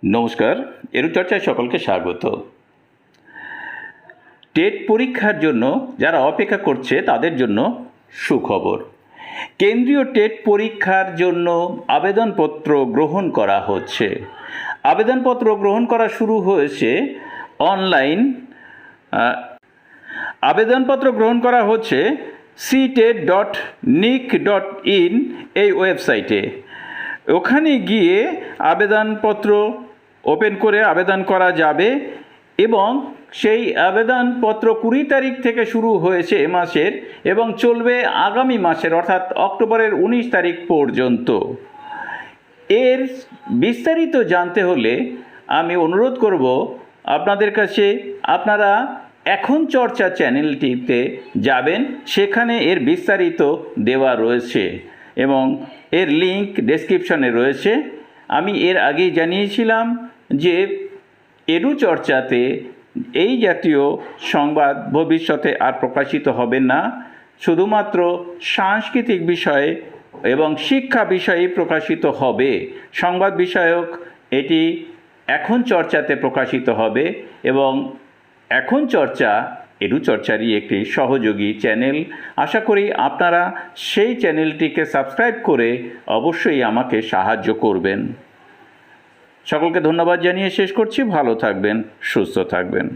নমস্কার, এডুচর্চায় সকলকে স্বাগত। টেট পরীক্ষার জন্য যারা অপেক্ষা করছে তাদের জন্য সুখবর। কেন্দ্রীয় টেট পরীক্ষার জন্য আবেদনপত্র গ্রহণ করা হচ্ছে। আবেদনপত্র গ্রহণ করা শুরু হয়েছে অনলাইন। আবেদনপত্র গ্রহণ করা হচ্ছে ctet.nic.in এই ওয়েবসাইটে। ওখানে গিয়ে আবেদনপত্র ওপেন করে আবেদন করা যাবে এবং সেই আবেদনপত্র 20 তারিখ থেকে শুরু হয়েছে এ মাসের এবং চলবে আগামী মাসের অর্থাৎ অক্টোবরের 19 তারিখ পর্যন্ত। এর বিস্তারিত জানতে হলে আমি অনুরোধ করব আপনাদের কাছে, আপনারা এখন চর্চা চ্যানেলটিতে যাবেন, সেখানে এর বিস্তারিত দেওয়া রয়েছে এবং এর লিংক ডেসক্রিপশনে রয়েছে। আমি এর আগেই জানিয়েছিলাম যে এডুচর্চাতে এই জাতীয় সংবাদ ভবিষ্যতে আর প্রকাশিত হবে না, শুধুমাত্র সাংস্কৃতিক বিষয়ে এবং শিক্ষা বিষয়ে প্রকাশিত হবে। সংবাদ বিষয়ক এটি এখন চর্চাতে প্রকাশিত হবে এবং এখন চর্চা এডুচর্চারই একটি সহযোগী চ্যানেল। আশা করি আপনারা সেই চ্যানেলটিকে সাবস্ক্রাইব করে অবশ্যই আমাকে সাহায্য করবেন। সকলকে ধন্যবাদ জানিয়ে শেষ করছি। ভালো থাকবেন, সুস্থ থাকবেন।